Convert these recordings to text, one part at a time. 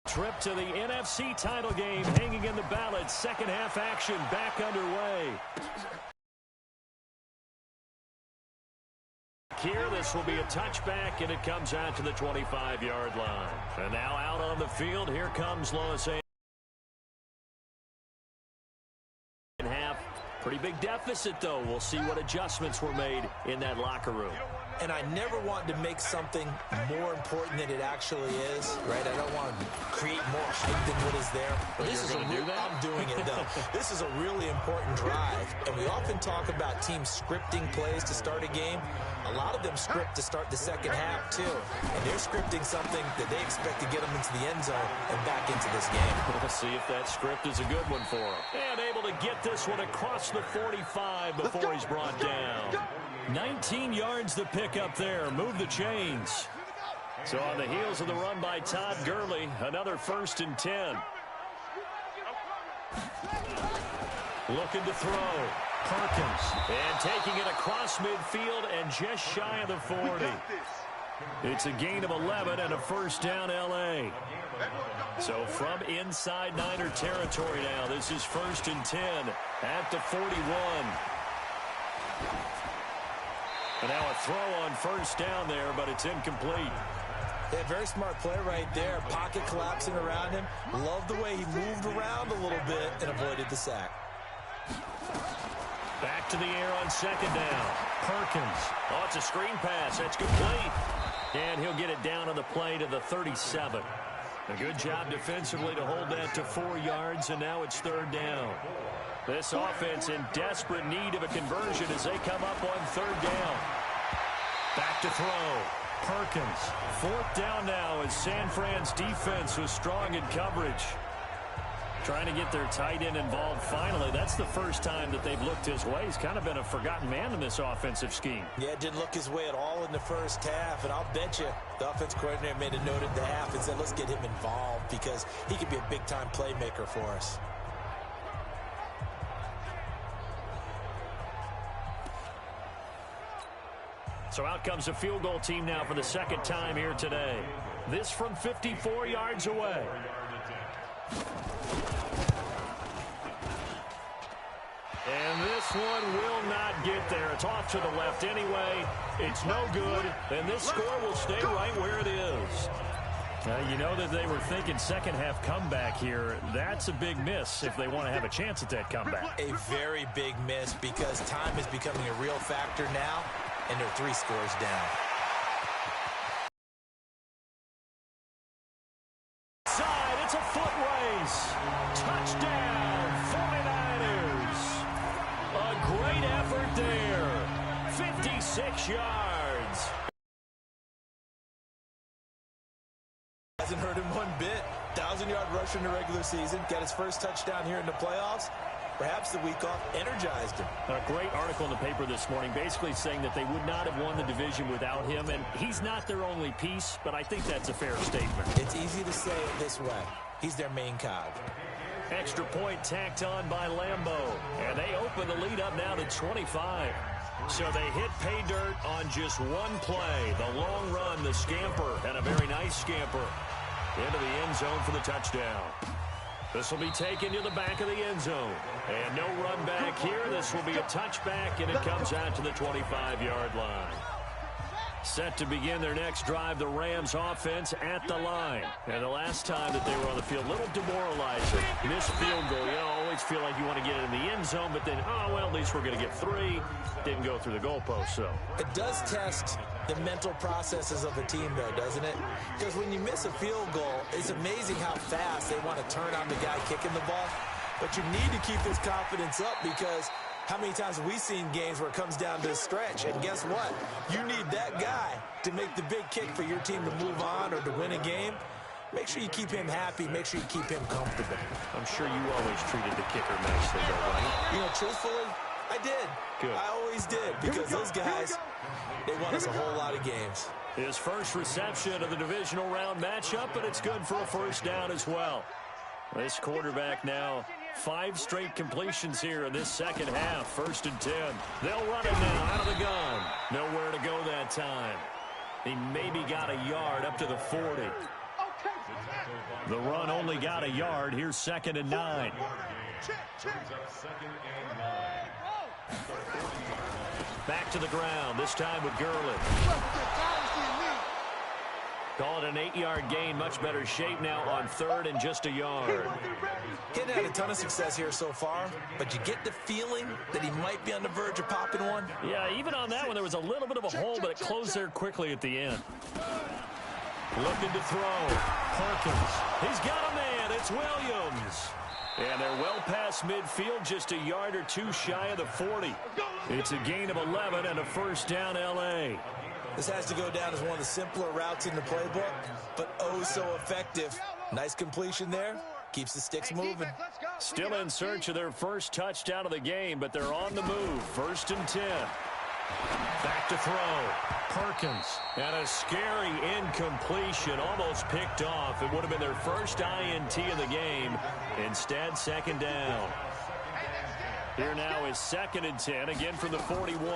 Trip to the NFC title game hanging in the balance. Second half action back underway. Here, this will be a touchback, and it comes out to the 25-yard line. And now out on the field, here comes Los Angeles. Half, pretty big deficit, though. We'll see what adjustments were made in that locker room. And I never want to make something more important than it actually is, right? I don't want to create more hype than what is there. But this is I'm doing it, though. This is a really important drive. And we often talk about teams scripting plays to start a game. A lot of them script to start the second half, too. And they're scripting something that they expect to get them into the end zone and back into this game. We'll see if that script is a good one for them. And able to get this one across the 45 before he's brought down. 19 yards to pick up there. Move the chains. So on the heels of the run by Todd Gurley, another 1st and 10. Looking to throw. Perkins. And taking it across midfield and just shy of the 40. It's a gain of 11 and a 1st down L.A. So from inside Niner territory now, this is 1st and 10 at the 41. And now a throw on 1st down there, but it's incomplete. Yeah, very smart play right there. Pocket collapsing around him. Love the way he moved around a little bit and avoided the sack. Back to the air on 2nd down. Perkins. Oh, it's a screen pass. That's complete. And he'll get it down on the play to the 37. A good job defensively to hold that to 4 yards, and now it's 3rd down. This offense in desperate need of a conversion as they come up on 3rd down. Back to throw. Perkins. 4th down now as San Fran's defense was strong in coverage. Trying to get their tight end involved finally. That's the first time that they've looked his way. He's kind of been a forgotten man in this offensive scheme. Yeah, it didn't look his way at all in the first half. And I'll bet you the offense coordinator made a note at the half and said, let's get him involved because he could be a big-time playmaker for us. So out comes a field goal team now for the 2nd time here today. This from 54 yards away. And this one will not get there. It's off to the left anyway. It's no good. And this score will stay right where it is. You know that they were thinking second half comeback here. That's a big miss if they want to have a chance at that comeback. A very big miss because time is becoming a real factor now, and they're 3 scores down. Side, it's a foot race. Touchdown, 49ers. A great effort there. 56 yards. Hasn't hurt him one bit. 1,000-yard rusher in the regular season. Got his first touchdown here in the playoffs. Perhaps the week off energized him. A great article in the paper this morning basically saying that they would not have won the division without him. And he's not their only piece, but I think that's a fair statement. It's easy to say it this way. He's their main cog. Extra point tacked on by Lambeau. And they open the lead up now to 25. So they hit pay dirt on just one play. The long run, the scamper, and a very nice scamper into the end zone for the touchdown. This will be taken to the back of the end zone. And no run back here. This will be a touchback, and it comes out to the 25-yard line. Set to begin their next drive, the Rams offense at the line. And the last time that they were on the field, a little demoralizing. Missed field goal. You always feel like you want to get it in the end zone, but then, oh, well, at least we're going to get 3. Didn't go through the goalpost, so. It does test the mental processes of a team, though, doesn't it? Because when you miss a field goal, it's amazing how fast they want to turn on the guy kicking the ball. But you need to keep this confidence up because how many times have we seen games where it comes down to a stretch? And guess what? You need that guy to make the big kick for your team to move on or to win a game. Make sure you keep him happy. Make sure you keep him comfortable. I'm sure you always treated the kicker nicely, though, right? You know, truthfully, I did. Good. I always did because those guys, they won us a whole lot of games. His first reception of the divisional round matchup, but it's good for a first down as well. This quarterback now 5 straight completions here in this second half. 1st and 10. They'll run it now out of the gun. Nowhere to go that time. He maybe got a yard up to the 40. The run only got a yard. Here's 2nd and 9. Back to the ground, this time with Gurley. Call it an 8-yard gain. Much better shape now on 3rd and just a yard. Getting had a ton of success here so far, but you get the feeling that he might be on the verge of popping one. Yeah, even on that one, there was a little bit of a hole, but it closed there quickly at the end. Looking to throw. Perkins. He's got a man. It's Williams. And they're well past midfield, just a yard or two shy of the 40. It's a gain of 11 and a first down, L.A. This has to go down as one of the simpler routes in the playbook, but oh so effective. Nice completion there. Keeps the sticks moving. Still in search of their first touchdown of the game, but they're on the move. 1st and 10. Back to throw. Perkins. And a scary incompletion, almost picked off. It would have been their first INT of the game. Instead, 2nd down. Here now is 2nd and 10, again from the 41.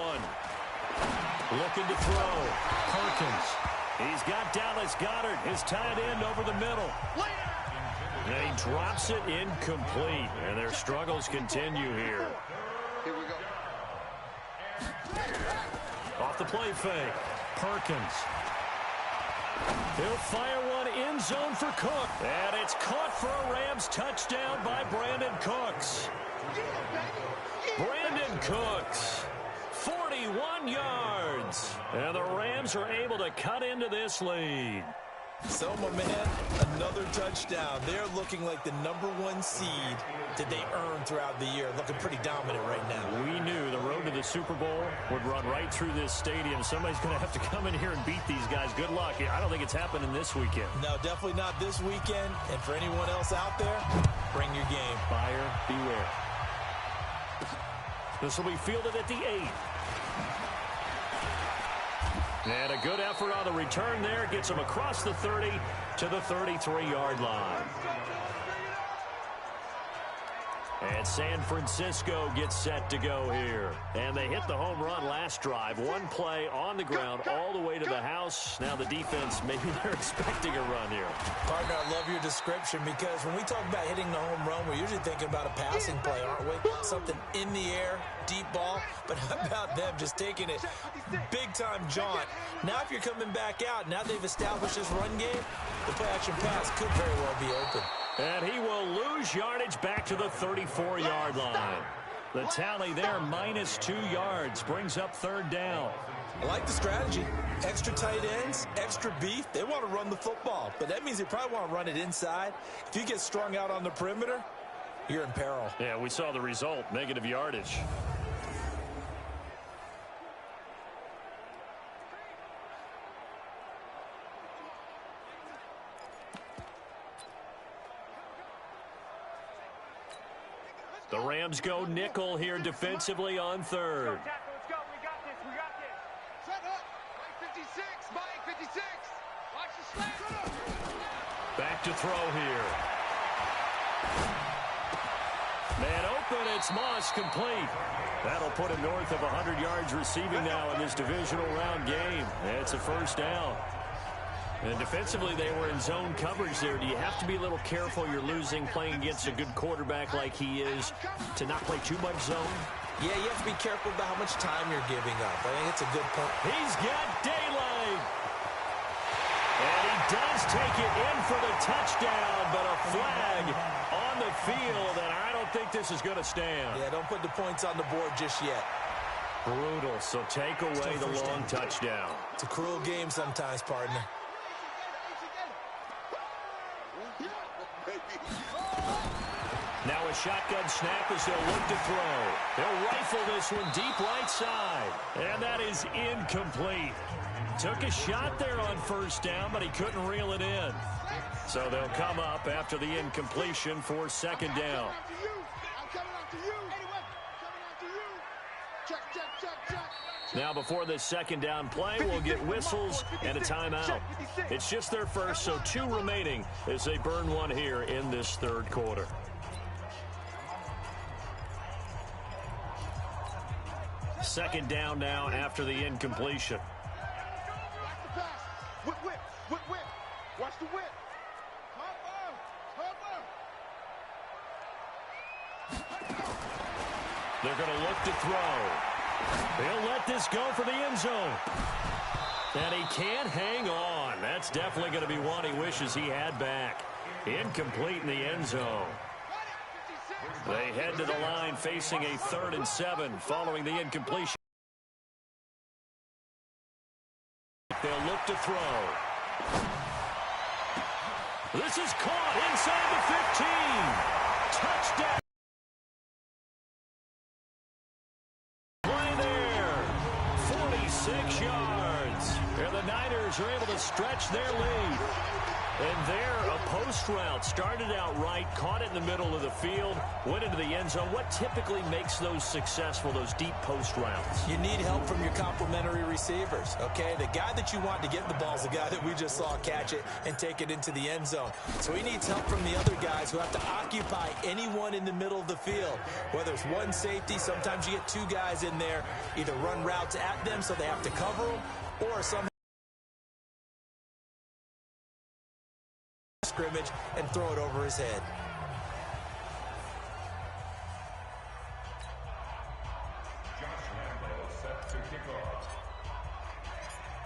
Looking to throw. Perkins. He's got Dallas Goedert, his tight end, over the middle. And he drops it incomplete. And their struggles continue here. Here we go. Off the play fake. Perkins. He'll fire one end zone for Cook. And it's caught for a Rams touchdown by Brandon Cooks. Brandon Cooks. 41 yards. And the Rams are able to cut into this lead. So, my man, another touchdown. They're looking like the #1 seed that they earned throughout the year. Looking pretty dominant right now. We knew the road to the Super Bowl would run right through this stadium. Somebody's going to have to come in here and beat these guys. Good luck. I don't think it's happening this weekend. No, definitely not this weekend. And for anyone else out there, bring your game. Buyer beware. This will be fielded at the 8. And a good effort on the return there. Gets him across the 30 to the 33-yard line. And San Francisco gets set to go here. And they hit the home run last drive. One play on the ground all the way to the house. Now the defense, maybe they're expecting a run here. Partner, I love your description because when we talk about hitting the home run, we're usually thinking about a passing play, aren't we? Something in the air, deep ball. But how about them just taking it big-time jaunt? Now if you're coming back out, now they've established this run game, the play-action pass could very well be open. And he will lose yardage back to the 34-yard line. The tally there, -2 yards, brings up 3rd down. I like the strategy. Extra tight ends, extra beef. They want to run the football, but that means they probably want to run it inside. If you get strung out on the perimeter, you're in peril. Yeah, we saw the result, negative yardage. The Rams go nickel here defensively on 3rd. Let's go. We got this. We got this. Shut up. Mike 56. Mike 56. Watch the slant. Back to throw here. Man open. It's Moss complete. That'll put him north of 100 yards receiving now in this divisional round game. It's a first down. And defensively, they were in zone coverage there. Do you have to be a little careful? You're losing, playing against a good quarterback like he is, to not play too much zone? Yeah, you have to be careful about how much time you're giving up. I think it's a good point. He's got daylight. And he does take it in for the touchdown, but a flag on the field, and I don't think this is going to stand. Yeah, don't put the points on the board just yet. Brutal, so take away the long touchdown. It's a cruel game sometimes, partner. Now a shotgun snap as they'll look to throw. They'll rifle this one deep right side. And that is incomplete. Took a shot there on 1st down, but he couldn't reel it in. So they'll come up after the incompletion for 2nd down. Now before this 2nd down play, we'll get whistles and a timeout. It's just their first, so 2 remaining as they burn one here in this 3rd quarter. Second down now after the incompletion. Whip, whip, whip, whip. Watch the whip. They're going to look to throw. He'll let this go for the end zone. And he can't hang on. That's definitely going to be one he wishes he had back. Incomplete in the end zone. They head to the line facing a 3rd and 7 following the incompletion. They'll look to throw. This is caught inside the 15. Touchdown. Play there. 46 yards. And the Niners are able to stretch their lead. And there, a post route started out right, caught it in the middle of the field, went into the end zone. What typically makes those successful, those deep post routes? You need help from your complementary receivers, okay? The guy that you want to get the ball is the guy that we just saw catch it and take it into the end zone. So he needs help from the other guys who have to occupy anyone in the middle of the field. Whether it's one safety, sometimes you get two guys in there, either run routes at them so they have to cover them, or some scrimmage and throw it over his head.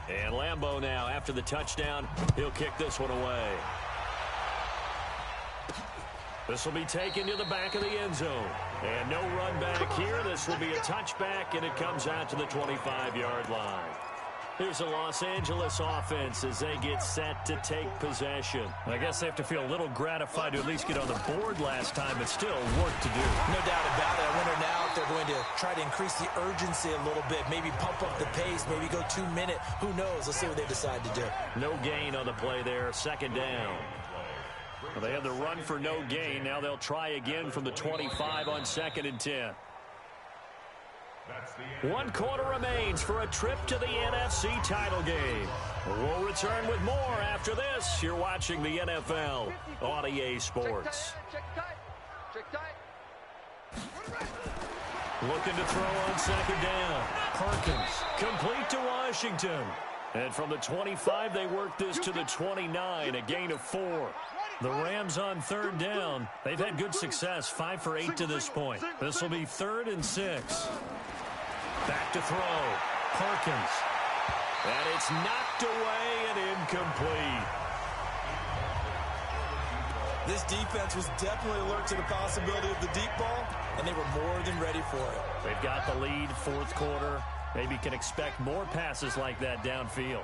And Lambeau now, after the touchdown, he'll kick this one away. This will be taken to the back of the end zone. And no run back here. This will be a touchback, and it comes out to the 25-yard line. Here's the Los Angeles offense as they get set to take possession. I guess they have to feel a little gratified to at least get on the board last time, but still work to do. No doubt about it. I wonder now if they're going to try to increase the urgency a little bit, maybe pump up the pace, maybe go 2 minute. Who knows? Let's see what they decide to do. No gain on the play there. 2nd down. Well, they had the run for no gain. Now they'll try again from the 25 on 2nd and 10. 1 quarter remains for a trip to the NFC title game. We'll return with more after this. You're watching the NFL on EA Sports. Looking to throw on 2nd down. Perkins, complete to Washington. And from the 25, they work this to the 29, a gain of 4. The Rams on 3rd down. They've had good success, 5 for 8 to this point. This will be 3rd and 6. Back to throw. Perkins. And it's knocked away and incomplete. This defense was definitely alert to the possibility of the deep ball, and they were more than ready for it. They've got the lead, 4th quarter. Maybe can expect more passes like that downfield.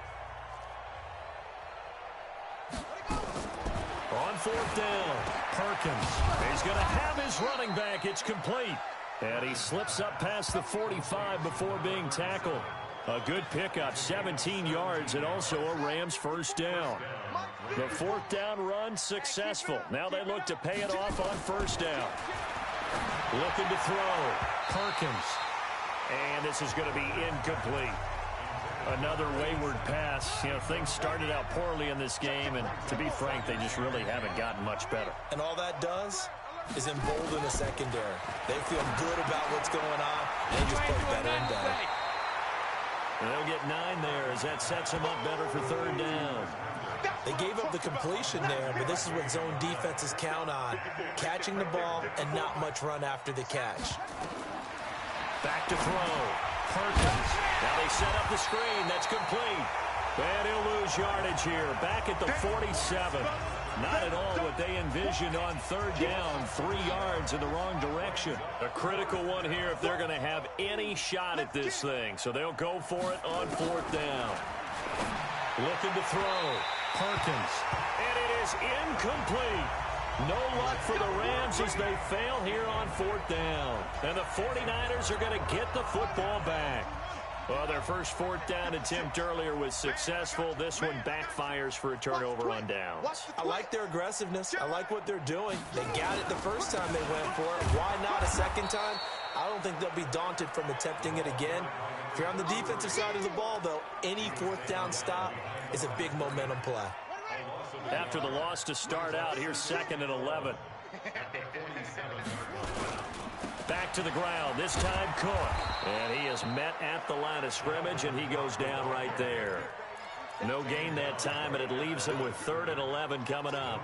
On 4th down, Perkins. He's going to have his running back. It's complete. And he slips up past the 45 before being tackled. A good pickup, 17 yards, and also a Rams 1st down. The 4th down run successful. Now they look to pay it off on 1st down. Looking to throw. Perkins. And this is going to be incomplete. Another wayward pass. You know, things started out poorly in this game, and to be frank, they just really haven't gotten much better. And all that does is embolden the secondary. They feel good about what's going on, and they just play better and better. And they'll get 9 there as that sets them up better for 3rd down. They gave up the completion there, but this is what zone defenses count on. Catching the ball and not much run after the catch. Back to throw. Perkins. Now they set up the screen. That's complete. And he'll lose yardage here. Back at the 47. Not at all what they envisioned on 3rd down. 3 yards in the wrong direction. A critical one here if they're going to have any shot at this thing. So they'll go for it on 4th down. Looking to throw. Perkins. And it is incomplete. No luck for the Rams as they fail here on 4th down. And the 49ers are going to get the football back. Well, their first 4th down attempt earlier was successful. This one backfires for a turnover on downs. I like their aggressiveness. I like what they're doing. They got it the first time they went for it. Why not a second time? I don't think they'll be daunted from attempting it again. If you're on the defensive side of the ball, though, any 4th down stop is a big momentum play. After the loss to start out, here's 2nd and 11. Back to the ground, this time Cook. And he is met at the line of scrimmage, and he goes down right there. No gain that time, and it leaves him with 3rd and 11 coming up.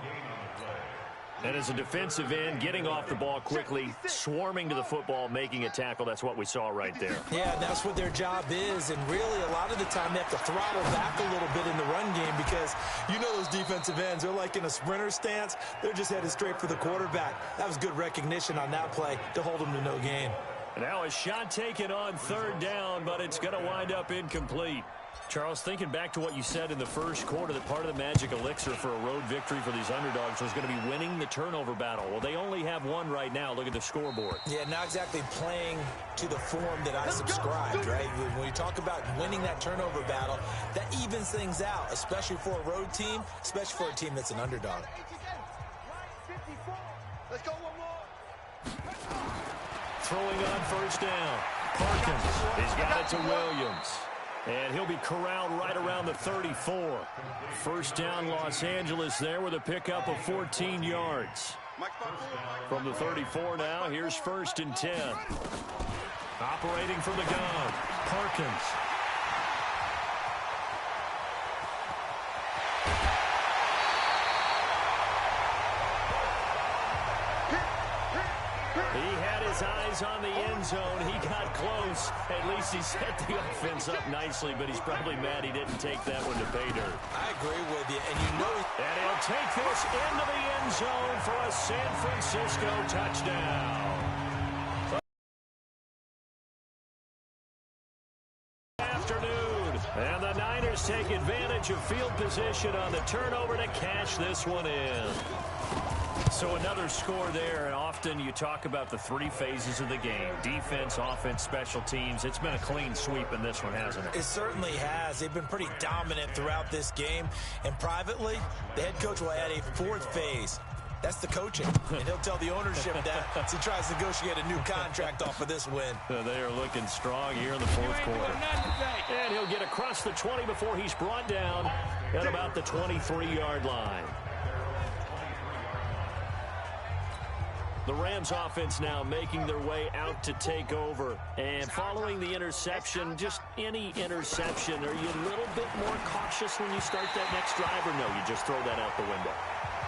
And as a defensive end, getting off the ball quickly, swarming to the football, making a tackle, that's what we saw right there. Yeah, that's what their job is. And really, a lot of the time, they have to throttle back a little bit in the run game because you know those defensive ends, they're like in a sprinter stance. They're just headed straight for the quarterback. That was good recognition on that play to hold them to no gain. And now a shot taken on third down, but it's going to wind up incomplete. Charles, thinking back to what you said in the first quarter, that part of the magic elixir for a road victory for these underdogs was going to be winning the turnover battle. Well, they only have one right now. Look at the scoreboard. Yeah, not exactly playing to the form that I subscribed, right? When you talk about winning that turnover battle, that evens things out, especially for a road team, especially for a team that's an underdog. Let's go one more. Throwing on first down. Parkins, he's got it to Williams. And he'll be corralled right around the 34. First down, Los Angeles there with a pickup of 14 yards. From the 34 now, here's 1st and 10. Operating from the gun, Parkins. He had his eyes on the end zone. He got close. At least he set the offense up nicely, but he's probably mad he didn't take that one to pay dirt. I agree with you, and you know And he'll take this into the end zone for a San Francisco touchdown. Afternoon, and the Niners take advantage of field position on the turnover to cash this one in. So another score there, and often you talk about the three phases of the game: defense, offense, special teams. It's been a clean sweep in this one, hasn't it? it certainly has. They've been pretty dominant throughout this game, and privately, the head coach will add a 4th phase. That's the coaching, and he'll tell the ownership that as he tries to negotiate a new contract off of this win. They are looking strong here in the 4th quarter. And he'll get across the 20 before he's brought down at about the 23-yard line. The Rams offense now making their way out to take over. And following the interception, just any interception, are you a little bit more cautious when you start that next drive, or no, you just throw that out the window?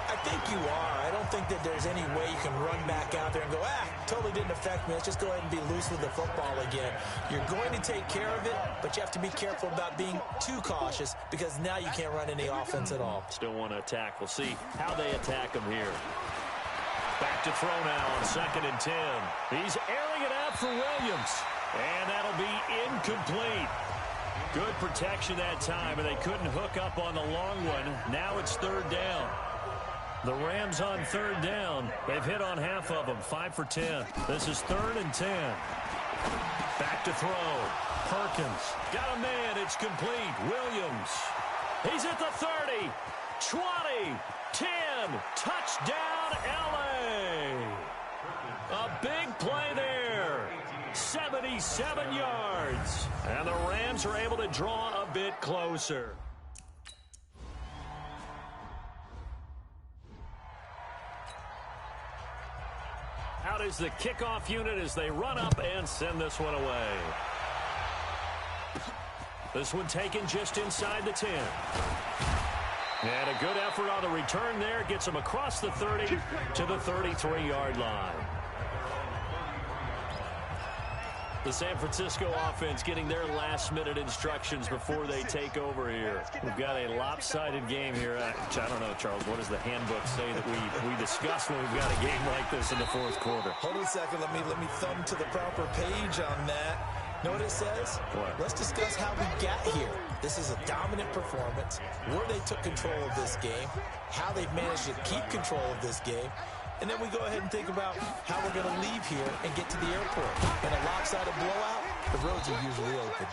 I think you are. I don't think that there's any way you can run back out there and go, totally didn't affect me. Let's just go ahead and be loose with the football again. You're going to take care of it, but you have to be careful about being too cautious because now you can't run any offense at all. Still want to attack. We'll see how they attack him here. Back to throw now on 2nd and 10. He's airing it out for Williams. And that'll be incomplete. Good protection that time, and they couldn't hook up on the long one. Now it's 3rd down. The Rams on 3rd down. They've hit on half of them, 5 for 10. This is 3rd and 10. Back to throw. Perkins. Got a man. It's complete. Williams. He's at the 30. 20. 10. Touchdown, L.A. A big play there. 77 yards. And the Rams are able to draw a bit closer. Out is the kickoff unit as they run up and send this one away. This one taken just inside the 10. And a good effort on the return there. Gets him across the 30 to the 33-yard line. The San Francisco offense getting their last-minute instructions before they take over here. We've got a lopsided game here. I don't know, Charles, what does the handbook say that we discuss when we've got a game like this in the 4th quarter? Hold on a second. Let me thumb to the proper page on that. Know what it says? What? Let's discuss how we got here. This is a dominant performance, where they took control of this game, how they've managed to keep control of this game, and then we go ahead and think about how we're going to leave here and get to the airport. In a lopsided blowout, the roads are usually open.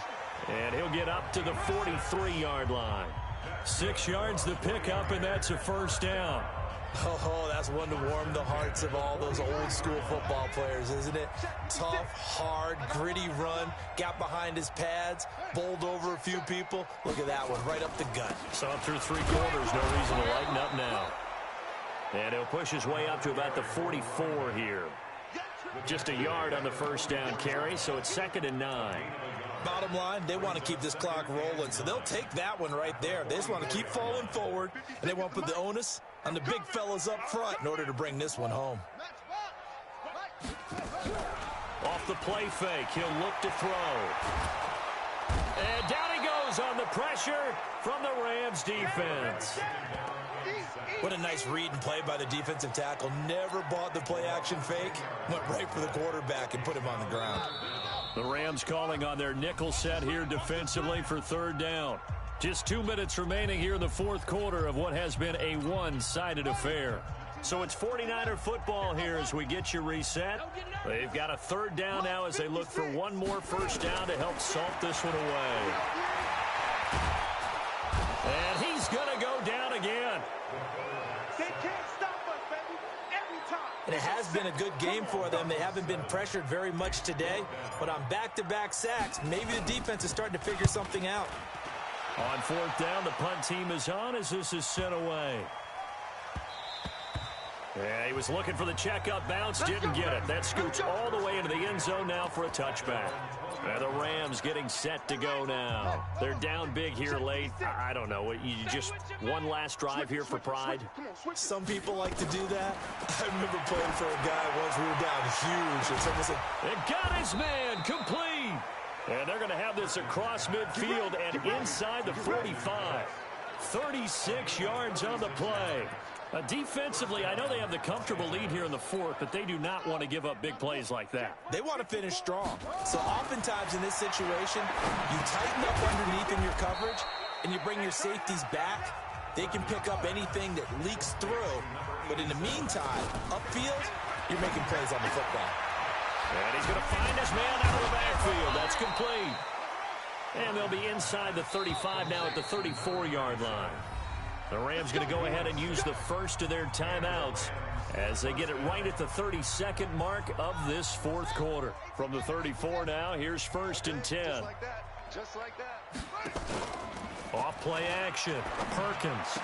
And he'll get up to the 43-yard line. 6 yards to pick up, and that's a 1st down. Oh, that's one to warm the hearts of all those old-school football players, isn't it? Tough, hard, gritty run, got behind his pads, bowled over a few people. Look at that one, right up the gut. Saw through 3 quarters, no reason to lighten up now. And he'll push his way up to about the 44 here. Just a yard on the 1st down carry, so it's 2nd and 9. Bottom line, they want to keep this clock rolling, so they'll take that one right there. They just want to keep falling forward, and they want to put the onus on the big fellas up front in order to bring this one home. Off the play fake, he'll look to throw. And down he goes on the pressure from the Rams defense. What a nice read and play by the defensive tackle. Never bought the play-action fake. Went right for the quarterback and put him on the ground. The Rams calling on their nickel set here defensively for third down. Just 2 minutes remaining here in the fourth quarter of what has been a one-sided affair. So it's 49er football here as we get you reset. They've got a third down now as they look for one more first down to help salt this one away. And he's going to go down again. They can't stop us, baby. Every time. And it has been a good game for them. They haven't been pressured very much today. But on back-to-back sacks, maybe the defense is starting to figure something out. On fourth down, the punt team is on as this is sent away. Yeah, he was looking for the checkup bounce, didn't get it. That scoots all the way into the end zone now for a touchback. And the Rams getting set to go now. They're down big here late. I don't know. You just one last drive here for pride? Some people like to do that. I remember playing for a guy once. We were down huge. And someone said, it got his man complete. And they're going to have this across midfield and inside the 45. 36 yards on the play. Defensively, I know they have the comfortable lead here in the fourth, but they do not want to give up big plays like that. They want to finish strong. So oftentimes in this situation, you tighten up underneath in your coverage, and you bring your safeties back. They can pick up anything that leaks through. But in the meantime, upfield, you're making plays on the football. And he's going to find his man out of the backfield. That's complete. And they'll be inside the 35 now at the 34-yard line. The Rams going to go ahead and use the first of their timeouts as they get it right at the 32nd mark of this fourth quarter. From the 34 now, here's first and 10. Just like that. Just like that. Off play action. Perkins.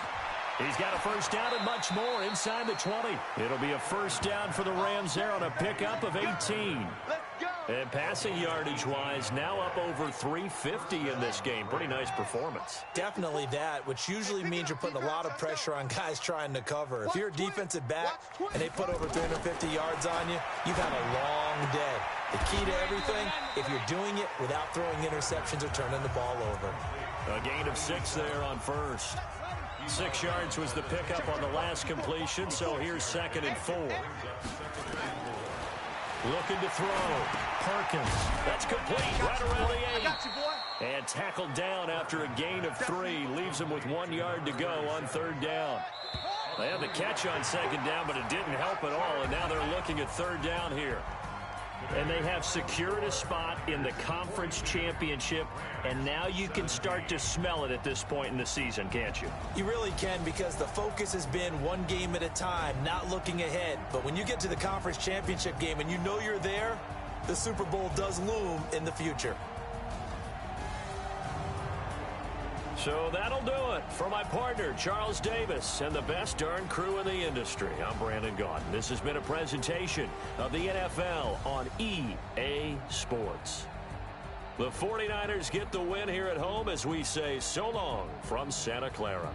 He's got a first down and much more inside the 20. It'll be a first down for the Rams there on a pickup of 18. Let's go. And passing yardage-wise, now up over 350 in this game. Pretty nice performance. Definitely that, which usually means you're putting a lot of pressure on guys trying to cover. If you're a defensive back and they put over 350 yards on you, you've had a long day. The key to everything, if you're doing it without throwing interceptions or turning the ball over. A gain of 6 there on first. 6 yards was the pickup on the last completion, so here's second and 4. Looking to throw. Perkins. That's complete right around the 8. I got you, boy. And tackled down after a gain of 3. Leaves him with 1 yard to go on third down. They had the catch on second down, but it didn't help at all, and now they're looking at third down here. And they have secured a spot in the conference championship, and now you can start to smell it at this point in the season, can't you? You really can, because the focus has been one game at a time, not looking ahead. But when you get to the conference championship game and you know you're there, the Super Bowl does loom in the future. So that'll do it for my partner, Charles Davis, and the best darn crew in the industry. I'm Brandon Gaudin. This has been a presentation of the NFL on EA Sports. The 49ers get the win here at home as we say so long from Santa Clara.